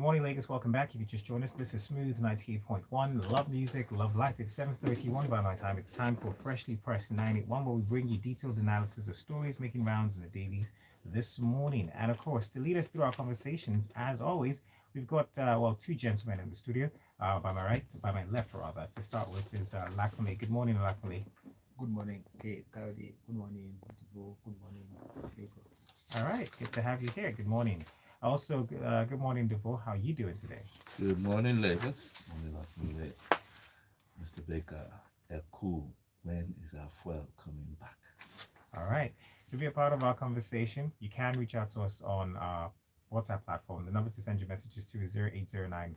morning, Lagos. Welcome back. If you just joined us, this is Smooth 98.1. Love music, love life. It's 7:31 by my time. It's time for Freshly Pressed 981, where we bring you detailed analysis of stories making rounds in the dailies this morning. And of course, to lead us through our conversations, as always, we've got, two gentlemen in the studio. By my left, rather. To start with is Lakme. Good morning, Lakme. Good morning, Kate, Cloudy. Good morning, Divo. Good morning, Lagos. All right, good to have you here. Good morning. Also, good morning, Devo. How are you doing today? Good morning, Lagos. Morning, late. Mr. Baker, cool. When is our fuel coming back? All right. To be a part of our conversation, you can reach out to us on WhatsApp platform. The number to send your messages to is 0809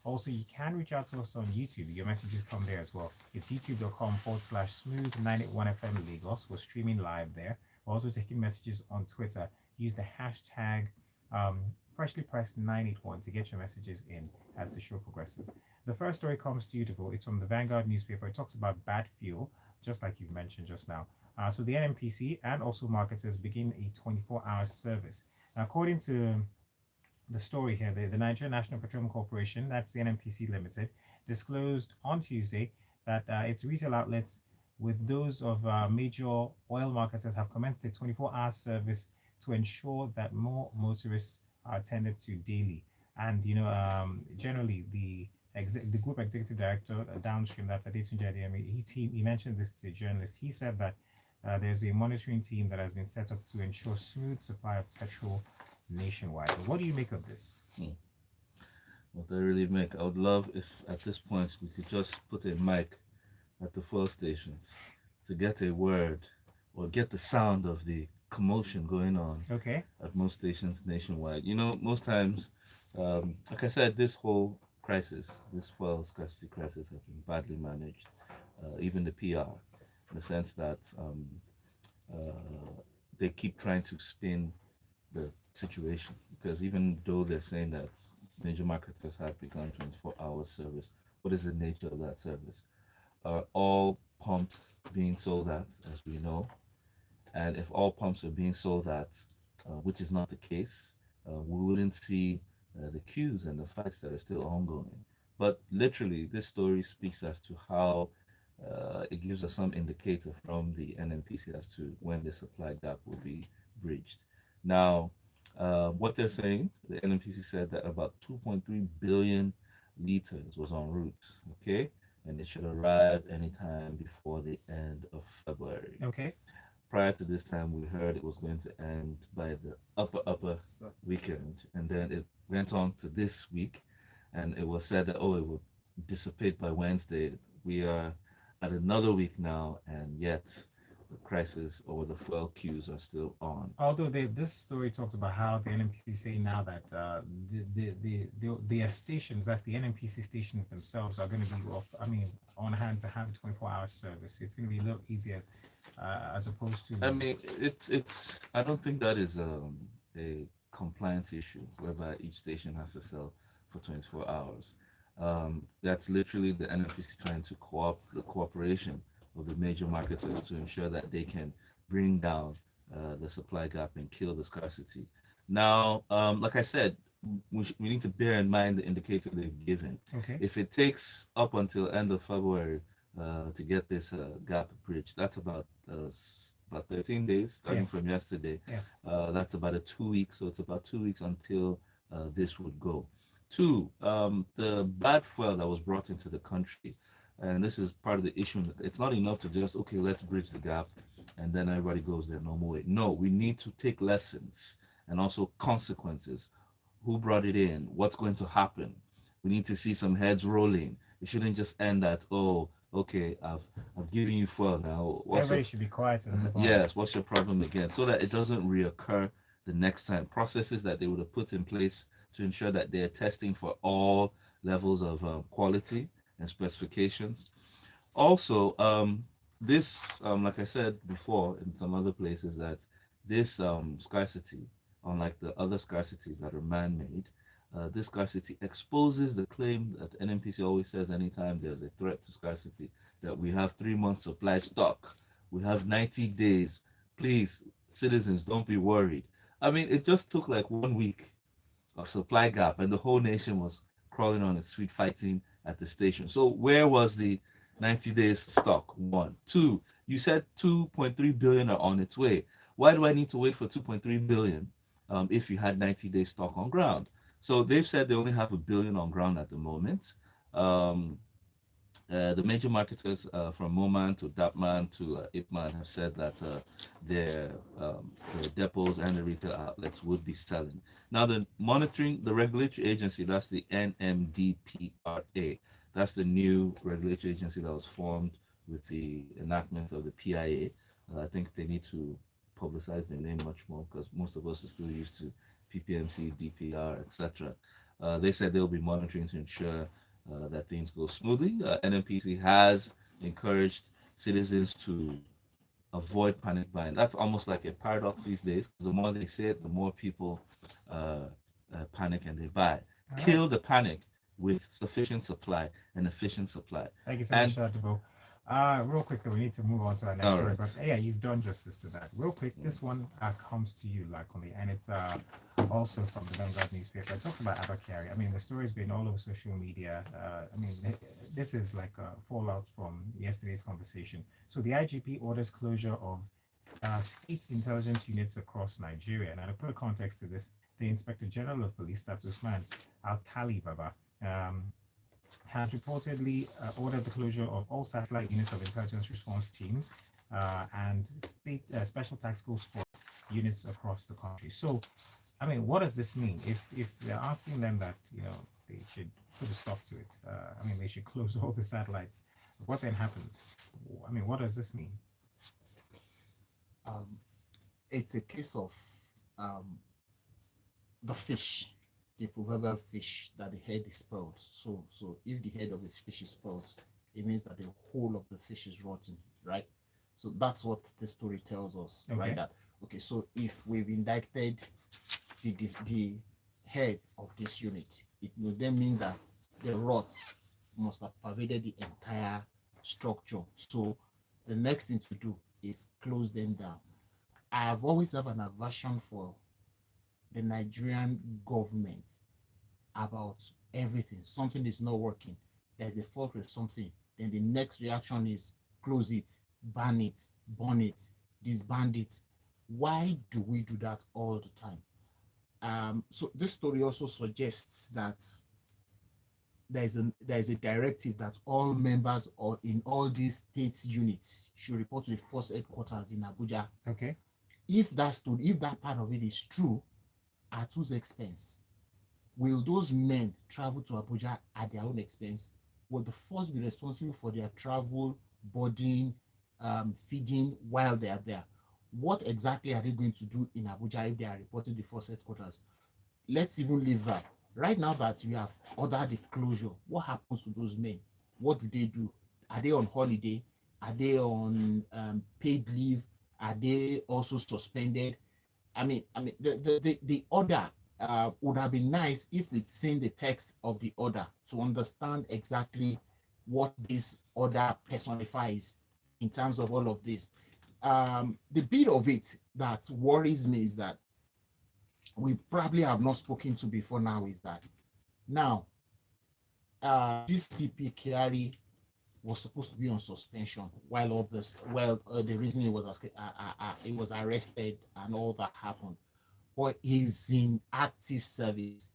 Also, you can reach out to us on YouTube. Your messages come there as well. It's youtube.com/smooth981FM Lagos. We're streaming live there. We're also taking messages on Twitter. Use the hashtag freshly pressed 981 to get your messages in as the show progresses. The first story comes to you, Devo. It's from the Vanguard newspaper. It talks about bad fuel, just like you've mentioned just now. So the NNPC and also marketers begin a 24-hour service. Now, according to the story here, the Nigerian National Petroleum Corporation, that's the NNPC Limited, disclosed on Tuesday that its retail outlets with those of major oil marketers have commenced a 24-hour service to ensure that more motorists are attended to daily. And generally the group executive director downstream, that's Adetunji Adeyemi, he mentioned this to a journalist. He said that there's a monitoring team that has been set up to ensure smooth supply of petrol nationwide. What do you make of this? What I really make, I would love if at this point we could just put a mic at the fuel stations to get a word or get the sound of the commotion going on Okay. at most stations nationwide. Most times, like I said, this whole crisis, this fuel scarcity crisis, has been badly managed. Even the PR, in the sense that they keep trying to spin the situation, because even though they're saying that major marketers have begun 24-hour service, what is the nature of that service? Are all pumps being sold at, as we know? And if all pumps are being sold at, which is not the case, we wouldn't see the queues and the fights that are still ongoing. But literally, this story speaks as to how it gives us some indicator from the NNPC as to when the supply gap will be bridged. Now, what they're saying, the NNPC said that about 2.3 billion liters was en route, okay? And it should arrive anytime before the end of February. Okay. Prior to this time, we heard it was going to end by the upper weekend, and then it went on to this week, and it was said that it would dissipate by Wednesday. We are at another week now, and yet the crisis or the fuel queues are still on. Although this story talks about how the NNPC say now that their stations, that's the NNPC stations themselves, are going to be on hand to have a 24-hour service. It's going to be a little easier as opposed to. I mean, it's. I don't think that is a compliance issue whereby each station has to sell for 24 hours. That's literally the NNPC trying to the cooperation of the major marketers to ensure that they can bring down the supply gap and kill the scarcity. Now, like I said, we need to bear in mind the indicator they've given. Okay. If it takes up until end of February to get this gap bridged, that's about 13 days starting from yesterday. Yes. That's about a 2 weeks, so it's about 2 weeks until this would go. Two, the bad fuel that was brought into the country, and this is part of the issue. It's not enough to just, okay, let's bridge the gap and then everybody goes their normal way. No, we need to take lessons and also consequences. Who brought it in? What's going to happen? We need to see some heads rolling. It shouldn't just end at, oh, okay, I've given you fuel now. Everybody should be quiet. Yes, what's your problem again? So that it doesn't reoccur the next time. Processes that they would have put in place to ensure that they're testing for all levels of quality and specifications. Also, this, like I said before in some other places, that this scarcity, unlike the other scarcities that are man-made, this scarcity exposes the claim that NNPC always says anytime there's a threat to scarcity, that we have 3 months supply stock, we have 90 days. Please, citizens, don't be worried. I mean, it just took like 1 week supply gap, and the whole nation was crawling on its feet fighting at the station. So where was the 90 days stock? One. Two, you said 2.3 billion are on its way. Why do I need to wait for 2.3 billion if you had 90 days stock on ground? So they've said they only have a billion on ground at the moment. Um, the major marketers from Moman to Dapman to Ipman have said that their depots and the retail outlets would be selling. Now, the regulatory agency, that's the NMDPRA, that's the new regulatory agency that was formed with the enactment of the PIA. I think they need to publicize their name much more because most of us are still used to PPMC, DPR, etc. They said they'll be monitoring to ensure that things go smoothly. NNPC has encouraged citizens to avoid panic buying. That's almost like a paradox these days. The more they say it, the more people panic and they buy. Kill the panic with sufficient supply and efficient supply. Thank you so much, Dr. Real quick, we need to move on to our next story. But yeah, you've done justice to that. Real quick, this one comes to you, Lakoli, and it's also from the Vanguard newspaper. It talks about Abakari. I mean, the story's been all over social media. I mean, this is like a fallout from yesterday's conversation. So the IGP orders closure of state intelligence units across Nigeria. Now, to put a context to this, the Inspector General of Police, that's Usman Al-Kali Baba, has reportedly ordered the closure of all satellite units of intelligence response teams and state special tactical support units across the country. So, I mean, what does this mean? If they're asking them that, you know, they should put a stop to it, I mean, they should close all the satellites, what then happens? I mean, what does this mean? It's a case of the fish, the proverbial fish that the head is spoiled. So if the head of the fish is spoiled, it means that the whole of the fish is rotten, right? So that's what the story tells us, right? That okay, so if we've indicted the head of this unit, it will then mean that the rot must have pervaded the entire structure. So the next thing to do is close them down. I have always have an aversion for the Nigerian government about everything. Something is not working. There's a fault with something. Then the next reaction is close it, ban it, burn it, disband it. Why do we do that all the time? So this story also suggests that there is a directive that all members or in all these state units should report to the force headquarters in Abuja. Okay. If that part of it is true, at whose expense? Will those men travel to Abuja at their own expense? Will the force be responsible for their travel, boarding, feeding while they are there? What exactly are they going to do in Abuja if they are reporting to the force headquarters? Let's even leave that. Right now that you have ordered the closure, what happens to those men? What do they do? Are they on holiday? Are they on paid leave? Are they also suspended? I mean, the order would have been nice if we'd seen the text of the order to understand exactly what this order personifies in terms of all of this. The bit of it that worries me is that we probably have not spoken to before now is that now this CP Kyari was supposed to be on suspension while all this, the reason he was arrested and all that happened, but he's in active service.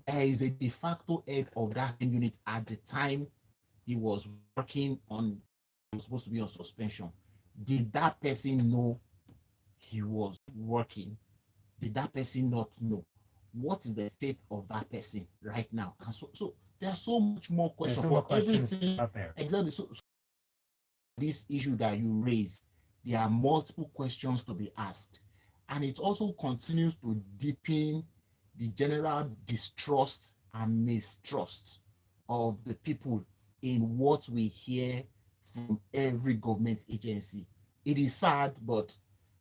There is a de facto head of that unit at the time he was working on, he was supposed to be on suspension. Did that person know he was working? Did that person not know? What is the fate of that person right now? And so there's so much more questions. There's so more questions out there. Exactly. So this issue that you raised, there are multiple questions to be asked. And it also continues to deepen the general distrust and mistrust of the people in what we hear from every government agency. It is sad, but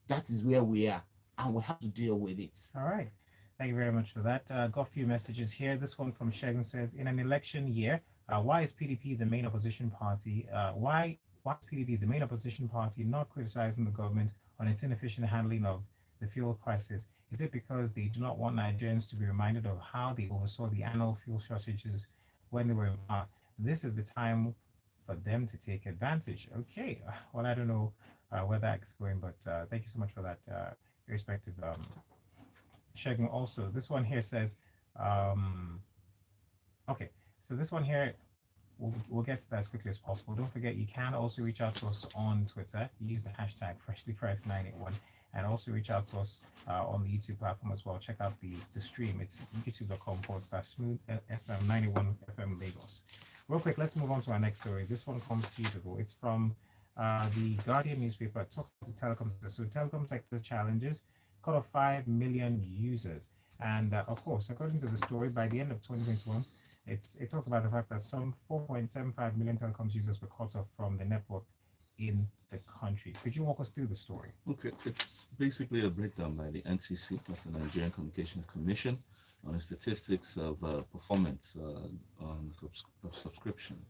that is where we are, and we have to deal with it. All right. Thank you very much for that. Got a few messages here. This one from Shegun says, in an election year, why is PDP the main opposition party? Why is PDP the main opposition party not criticizing the government on its inefficient handling of the fuel crisis? Is it because they do not want Nigerians to be reminded of how they oversaw the annual fuel shortages when they were in power? This is the time for them to take advantage. Okay, well, I don't know where that's going, but thank you so much for that respective checking. Also, this one here says, um, okay, so this one here, we'll get to that as quickly as possible. Don't forget, you can also reach out to us on Twitter. Use the hashtag FreshlyPressed981 and also reach out to us on the YouTube platform as well. Check out the stream. It's youtube.com/smooth FM 91 FM Lagos. Real quick, let's move on to our next story. This one comes to you to go. It's from the Guardian newspaper. It talks about the telecom sector. So, telecom sector challenges cut off 5 million users. And of course, according to the story, by the end of 2021, it talks about the fact that some 4.75 million telecoms users were cut off from the network in the country. Could you walk us through the story? Okay, it's basically a breakdown by the NCC, that's the Nigerian Communications Commission, on the statistics of performance of subscription.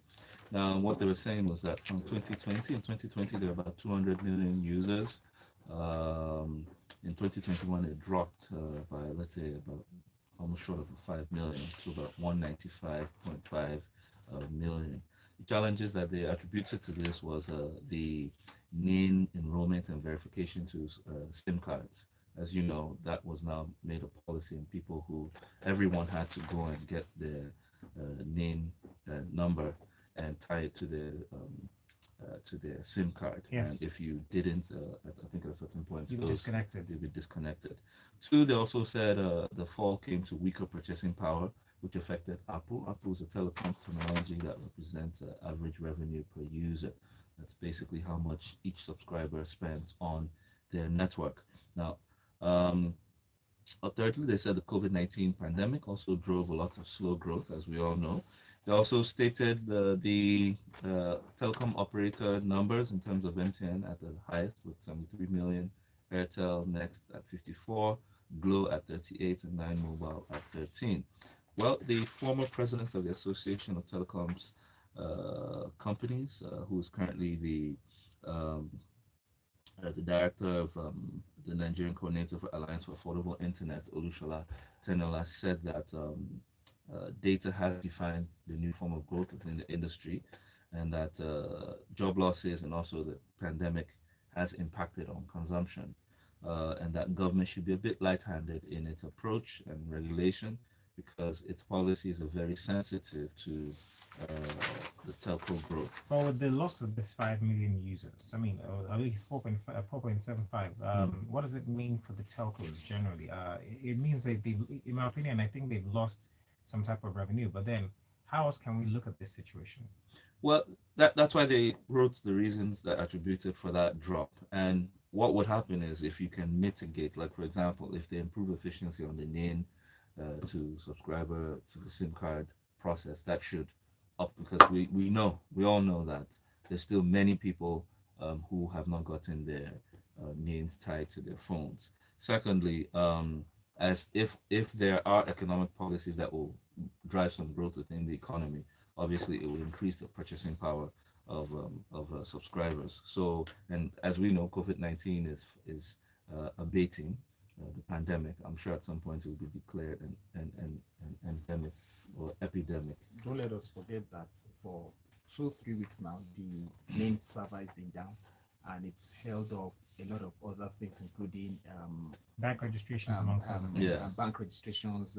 Now, what they were saying was that from 2020, in 2020, there were about 200 million users. In 2021, it dropped by, let's say, about almost short of 5 million to about 195.5 million. The challenges that they attributed to this was the NIN enrollment and verification to SIM cards. As you know, that was now made a policy, and everyone had to go and get their NIN number and tie it to their SIM card. Yes. And if you didn't, I think at a certain point, You were disconnected. you'd be disconnected. Two, they also said the fall came to weaker purchasing power, which affected Apple. Apple is a telecom terminology that represents average revenue per user. That's basically how much each subscriber spends on their network. Now, thirdly, they said the COVID-19 pandemic also drove a lot of slow growth, as we all know. They also stated the telecom operator numbers in terms of MTN at the highest with 73 million, Airtel next at 54, Glow at 38, and Nine Mobile at 13. Well, the former president of the Association of Telecoms Companies, who is currently the director of the Nigerian Coordinator for Alliance for Affordable Internet, Olushola Tenola, said that data has defined the new form of growth within the industry, and that job losses and also the pandemic has impacted on consumption, and that government should be a bit light-handed in its approach and regulation because its policies are very sensitive to the telco growth. Well, with the loss of this 5 million users, I mean, at least 4.75, what does it mean for the telcos generally? It means that in my opinion, I think they've lost some type of revenue, but then how else can we look at this situation? Well, that's why they wrote the reasons that attributed for that drop. And what would happen is if you can mitigate, like for example, if they improve efficiency on the NIN to subscriber to the SIM card process, that should up, because we all know that there's still many people who have not gotten their NINs tied to their phones. Secondly, as if there are economic policies that will drive some growth within the economy, obviously it will increase the purchasing power of subscribers. So, and as we know, COVID-19 is abating the pandemic. I'm sure at some point it will be declared an endemic or epidemic. Don't let us forget that for 2-3 weeks now, the main server has been down, and it's held up a lot of other things, including Bank registrations, amongst other things. yeah. bank registrations,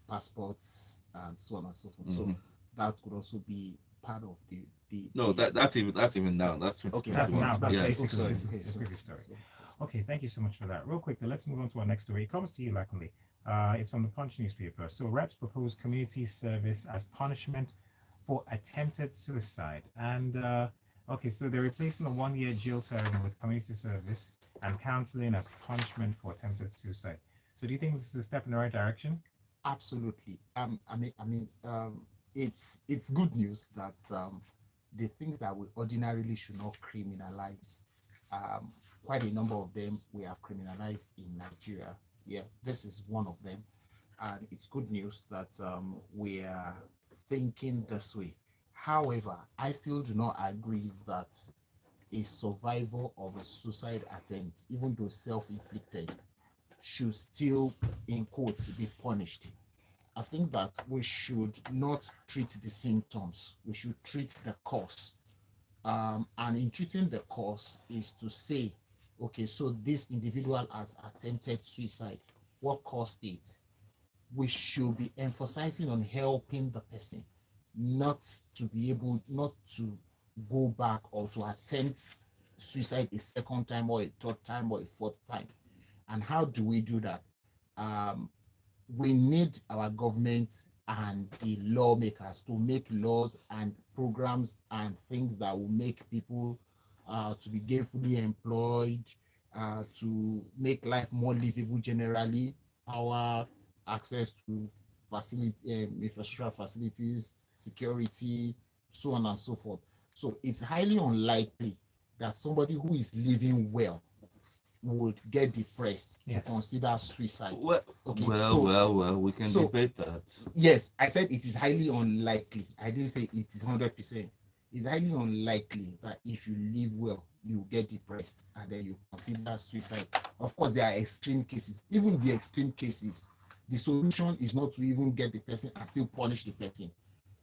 passports, and so on and so forth. So that could also be part of the No, that's even down. That's Okay, 2021. That's now. That's Yes. basically sorry. this is the previous story. Okay, thank you so much for that. Real quick, let's move on to our next story. It comes to you, Lakunle. It's from the Punch newspaper. So, reps propose community service as punishment for attempted suicide. And okay, so they're replacing a 1-year jail term with community service and counseling as punishment for attempted suicide. So, do you think this is a step in the right direction? Absolutely. It's good news that the things that we ordinarily should not criminalize, quite a number of them we have criminalized in Nigeria. Yeah, this is one of them, and it's good news that we are thinking this way. However, I still do not agree that a survivor of a suicide attempt, even though self-inflicted, should still, in quotes, be punished. I think that we should not treat the symptoms, we should treat the cause. And in treating the cause is to say, okay, so this individual has attempted suicide. What caused it? We should be emphasizing on helping the person, not to be able, not to go back or to attempt suicide a second time or a third time or a fourth time. And how do we do that? Um, we need our government and the lawmakers to make laws and programs and things that will make people to be gainfully employed, to make life more livable generally, power, access to facility, infrastructural facilities, security, so on and so forth. So it's highly unlikely that somebody who is living well would get depressed to Yes. consider suicide. Well, Okay, well, we can so- debate that. Yes, I said it is highly unlikely. I didn't say it is 100%. It's highly unlikely that if you live well, you get depressed and then you consider suicide. Of course, there are extreme cases. Even the extreme cases, the solution is not to even get the person and still punish the person.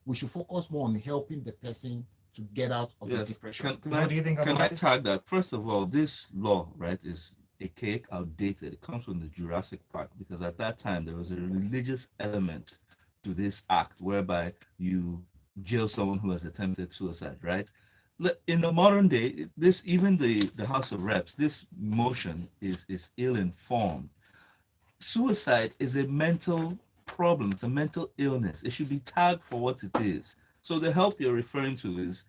We should focus more on helping the person to get out of the Yes. depression. What do you think Can about I this? tag that? First of all, this law, right, is archaic, outdated. It comes from the Jurassic Park because at that time there was a religious element to this act whereby you jail someone who has attempted suicide, right? In the modern day, this even the House of Reps, this motion is ill-informed. Suicide is a mental problem, it's a mental illness. It should be tagged for what it is. So the help you're referring to is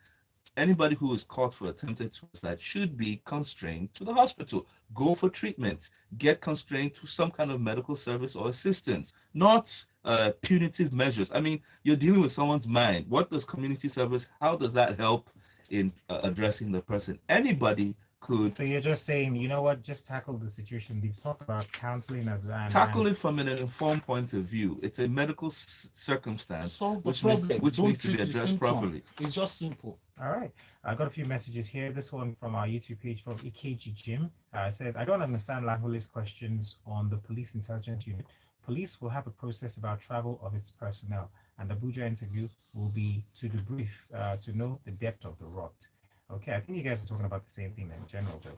anybody who is caught for attempted suicide should be constrained to the hospital. Go for treatment. Get constrained to some kind of medical service or assistance, not punitive measures. I mean, you're dealing with someone's mind. What does community service, how does that help in addressing the person? Anybody could So you're just saying, you know what, just tackle the situation. We've talked about counseling as well. tackle it from an informed point of view. It's a medical circumstance Solve the which problem. which Don't needs to be treat the addressed symptom. properly. It's just simple. All right. I got a few messages here. This one from our YouTube page from EKG Jim says, I don't understand Lahuli's questions on the police intelligence unit. Police will have a process about travel of its personnel, and the Abuja interview will be to debrief to know the depth of the rot. Okay, I think you guys are talking about the same thing in general, though.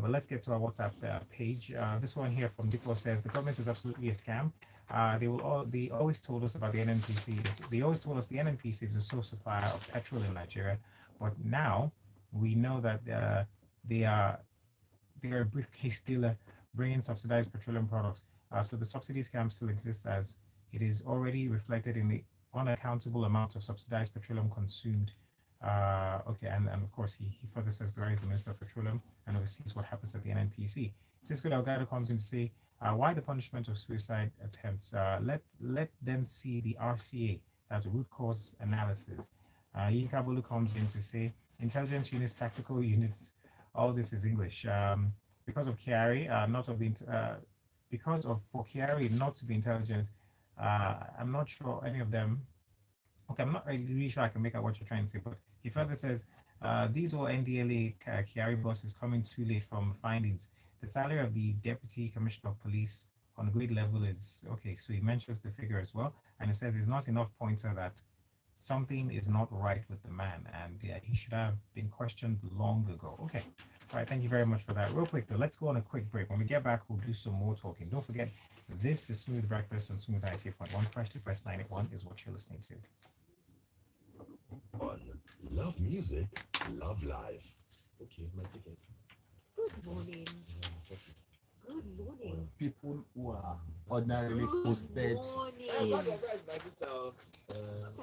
But let's get to our WhatsApp page. This one here from Diplo says, the government is absolutely a scam. They always told us about the NNPC. They always told us the NNPC is a sole supplier of petrol in Nigeria, but now we know that they are a briefcase dealer bringing subsidized petroleum products. So the subsidy scam still exists as it is already reflected in the unaccountable amount of subsidized petroleum consumed. Okay, and of course he further says Gary is the Minister of Petroleum and oversees what happens at the NNPC. Cisco Delgado comes in to say, why the punishment of suicide attempts? Let them see the RCA, that's root cause analysis. Yinka Bolu comes in to say, intelligence units, tactical units, all this is English. Because of Kiari, for Kiari not to be intelligent, I'm not sure any of them. Okay, I'm not really sure I can make out what you're trying to say, but he further says, these all NDLA Kiari bosses coming too late from findings. The salary of the Deputy Commissioner of Police on grade level is, okay, so he mentions the figure as well, and it says it's not enough pointer that something is not right with the man, and he should have been questioned long ago. Okay, all right, thank you very much for that. Real quick though, let's go on a quick break. When we get back, we'll do some more talking. Don't forget, this is Smooth Breakfast on Smooth 98.1, Freshly Pressed 91 is what you're listening to. On Love Music, Love Life. Okay, my tickets. Good morning. Good morning. People who are ordinarily posted, What are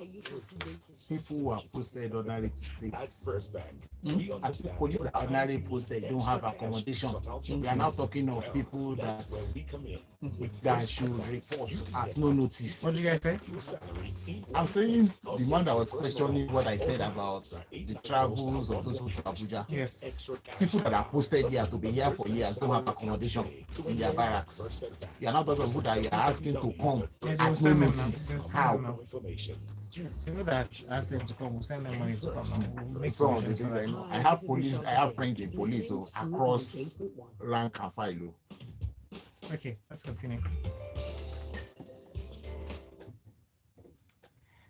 you calculating? people who are posted ordinarily to At states. First Bank, I we think understand police your are ordinarily times posted need don't have extra cash to accommodation. sort out your We are now bills. talking of Well, people that that's where we come in. With that First should Bank, report you can at get no notice. What did you guys say? your salary in I'm one saying month. the man that was Update your questioning what I personal said life about online. the travels of those who to Abuja. Yes. Extra cash. People that are posted here to be here for years don't have accommodation in their barracks. You are not talking about that you are asking to come Yes, at we'll no send them now. notice. We'll send How? them now. Information. People that ask them to come, we'll send them money to come now. We'll make Some of the provisions for things I that. know. I have police, I have friends in police, so across rank and file. Okay, let's continue.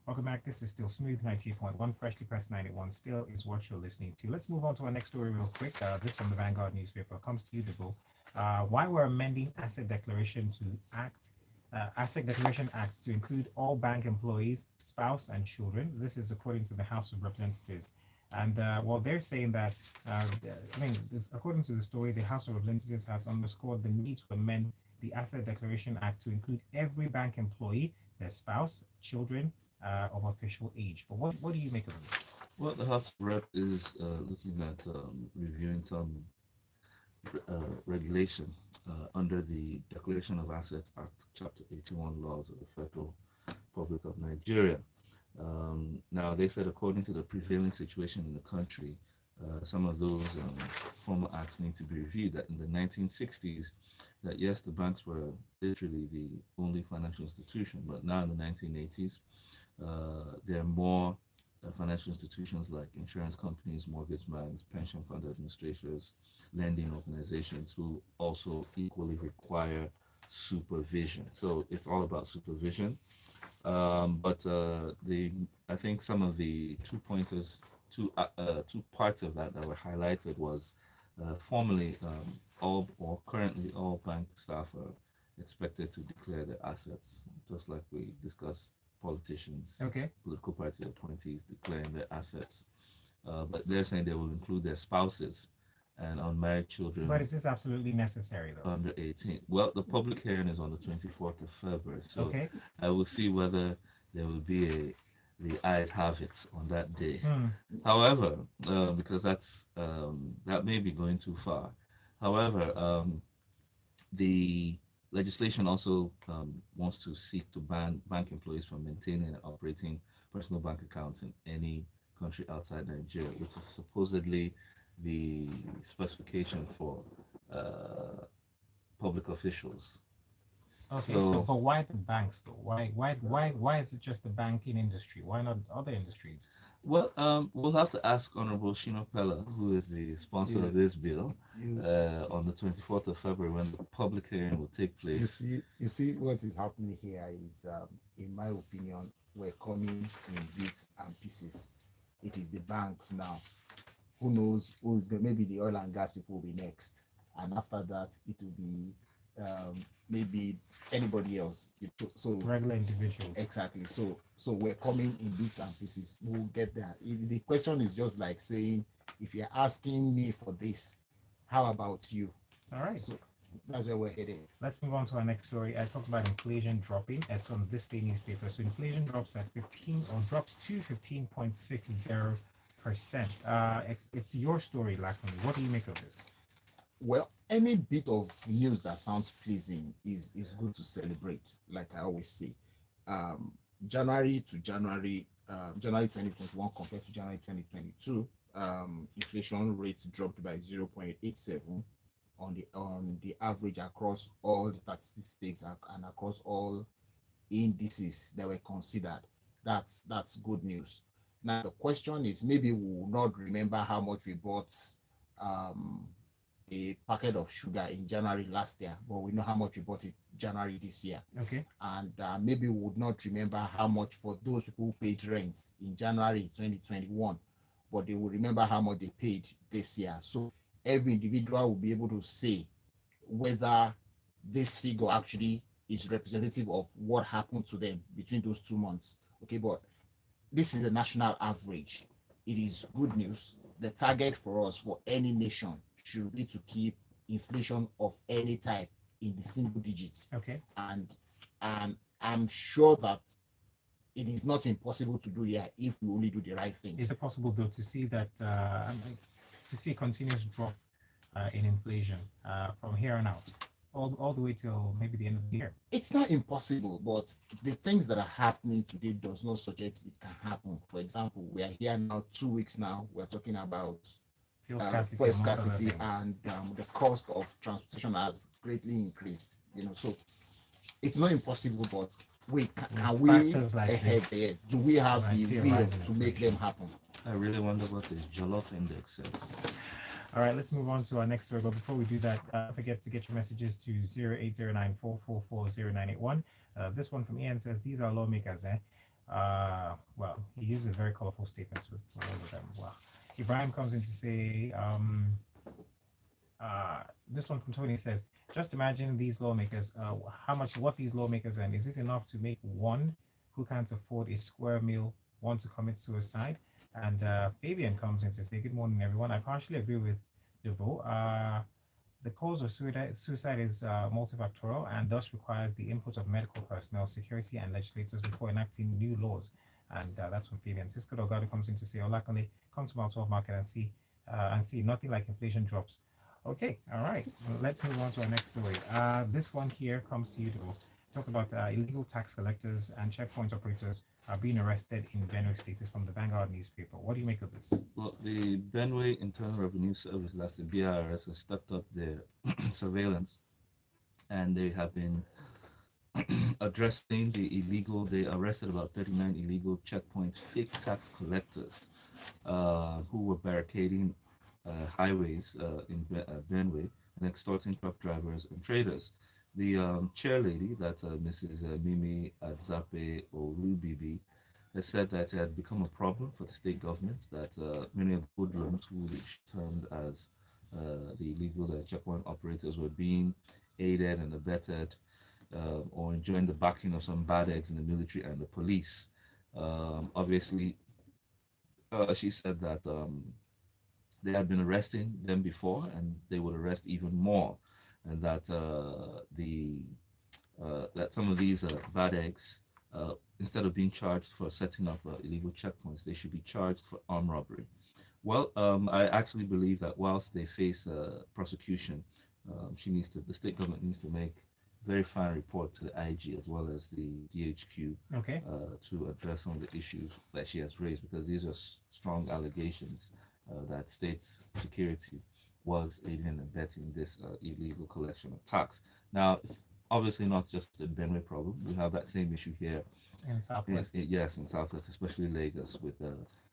Welcome back. This is still Smooth 98.1, Freshly Pressed 91. Still is what you're listening to. Let's move on to our next story real quick. This from the Vanguard newspaper comes to you, Divo. Why we're amending Asset Declaration Act to include all bank employees, spouse, and children. This is according to the House of Representatives. And well, they're saying that, according to the story, the House of Representatives has underscored the need to amend the Asset Declaration Act to include every bank employee, their spouse, children, of official age. But what do you make of this? Well, the House Rep is looking at reviewing some regulation under the Declaration of Assets Act, Chapter 81 laws of the Federal Republic of Nigeria. Now, they said according to the prevailing situation in the country, some of those formal acts need to be reviewed. That in the 1960s, that yes, the banks were literally the only financial institution, but now in the 1980s, there are more financial institutions like insurance companies, mortgage banks, pension fund administrators, lending organizations who also equally require supervision. So it's all about supervision. But I think some of the two parts of that were highlighted was formerly currently all bank staff are expected to declare their assets, just like we discussed politicians, Okay. political party appointees declaring their assets. But they're saying they will include their spouses and unmarried children But is this absolutely necessary, though? under 18. Well, the public hearing is on the 24th of February, so Okay. I will see whether there will be the ayes have it on that day. However, because that may be going too far. However, the legislation also wants to seek to ban bank employees from maintaining and operating personal bank accounts in any country outside Nigeria, which is supposedly the specification for public officials. Okay, So- so but why the banks though? Why is it just the banking industry? Why not other industries? Well, we'll have to ask Honorable Shino Pella, who is the sponsor of this bill, on the 24th of February when the public hearing will take place. You see what is happening here is, in my opinion, we're coming in bits and pieces. It is the banks now. Who knows who's going? Maybe the oil and gas people will be next, and after that, it will be maybe anybody else. So Regular individuals. exactly. So we're coming in bits and pieces. We'll get there. The question is just like saying, if you're asking me for this, how about you? All right. So that's where we're headed. Let's move on to our next story. I talked about inflation dropping. It's on this day newspaper. So inflation drops to 15.60%. It's your story, Lakshmi. What do you make of this? Well, any bit of news that sounds pleasing is good to celebrate, like I always say. January 2021 compared to January 2022, inflation rates dropped by 0.87 on the average across all the statistics and across all indices that were considered. That's good news. Now the question is, maybe we will not remember how much we bought a packet of sugar in January last year, but we know how much we bought it January this year. Okay. And maybe we would not remember how much for those people who paid rent in January 2021, but they will remember how much they paid this year. So every individual will be able to say whether this figure actually is representative of what happened to them between those 2 months. Okay, but this is a national average. It is good news. The target for us, for any nation, should be to keep inflation of any type in the single digits. Okay. And I'm sure that it is not impossible to do here if we only do the right thing. Is it possible though to see that to see a continuous drop in inflation from here on out, all the way till maybe the end of the year? It's not impossible, but the things that are happening today does not suggest it can happen. For example, we are here now 2 weeks now. We're talking about Fuel fuel amongst other scarcity, things. and the cost of transportation has greatly increased. So it's not impossible, but can we Factors like ahead? this Yes. Do we have might see the a will rise in to make them inflation. happen? I really wonder what this Jollof Index says. All right, let's move on to our next story. But before we do that, don't forget to get your messages to 0809444091. This one from Ian says, these are lawmakers, eh? Well, he uses very colorful statements with all of them. Wow. Ibrahim comes in to say, this one from Tony says, just imagine these lawmakers, what these lawmakers earn. Is this enough to make one who can't afford a square meal want to commit suicide? And Fabian comes in to say, good morning, everyone. I partially agree with Devo. The cause of suicide is multifactorial and thus requires the input of medical personnel, security, and legislators before enacting new laws. And that's from Fabian. Cisco Delgado comes in to say, Olakone, come to my 12 market and see nothing like inflation drops. Okay, all right. Well, let's move on to our next story. This one here comes to you, Devo. Talk about illegal tax collectors and checkpoint operators are being arrested in Benue State. Is from the Vanguard newspaper. What do you make of this? Well, the Benue Internal Revenue Service, that's the BRS, has stepped up their surveillance, and they have been addressing the illegal. They arrested about 39 illegal checkpoint fake tax collectors who were barricading highways in Benue and extorting truck drivers and traders. The chair lady, that Mrs. Mimi Adzape Olubibi, has said that it had become a problem for the state governments that many of the hoodlums, who she termed as the illegal checkpoint operators, were being aided and abetted or enjoying the backing of some bad eggs in the military and the police. Obviously, she said that they had been arresting them before and they would arrest even more, and that that some of these bad eggs, instead of being charged for setting up illegal checkpoints, they should be charged for armed robbery. Well, I actually believe that whilst they face prosecution, the state government needs to make very fine report to the IG as well as the DHQ Okay. to address some of the issues that she has raised, because these are strong allegations that state security was aiding and abetting this illegal collection of tax. Now, it's obviously not just a Benue problem. We have that same issue here In Southwest. yes, in Southwest, especially Lagos, with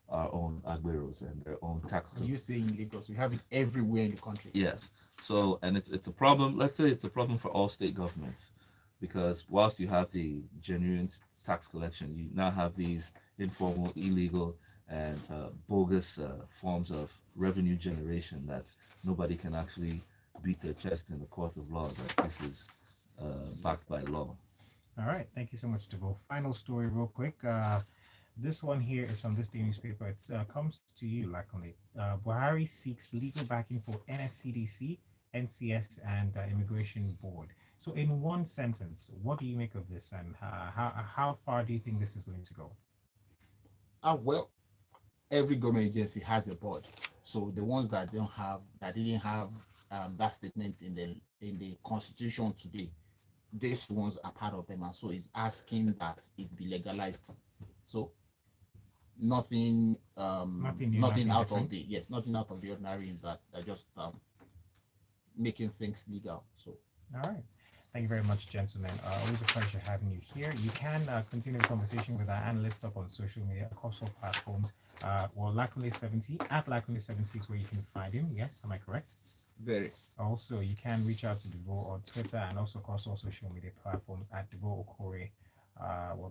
our own Agberos and their own tax. You say in Lagos, we have it everywhere in the country. Yes. So, and it's a problem. Let's say it's a problem for all state governments, because whilst you have the genuine tax collection, you now have these informal, illegal, and bogus forms of revenue generation that nobody can actually beat their chest in the court of law that this is backed by law. All right. Thank you so much, Devo. Final story, real quick. This one here is from this day newspaper. It comes to you, Lakone. Buhari seeks legal backing for NSCDC, NCS, and Immigration Board. So, in one sentence, what do you make of this, and how far do you think this is going to go? Well, every government agency has a board. So the ones that didn't have that statement in the constitution today, these ones are part of them, and so it's asking that it be legalized. So nothing Nothing out different. of nothing out of the ordinary in that. They're just making things legal. So All right. Thank you very much, gentlemen. Always a pleasure having you here. You can continue the conversation with our analyst up on social media across all platforms. Lakule70 at Lakule70 is where you can find him. Yes, am I correct? very Also, you can reach out to Devo on Twitter and also across all social media platforms at Devo Okore.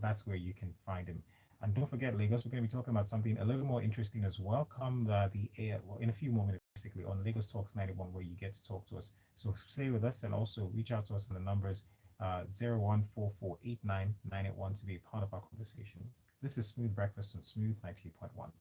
That's where you can find him. And don't forget, Lagos, we're going to be talking about something a little more interesting as well. Come in a few moments, basically, on Lagos Talks 91, where you get to talk to us. So stay with us and also reach out to us on the numbers 01448991 to be part of our conversation. This is Smooth Breakfast on Smooth 98.1.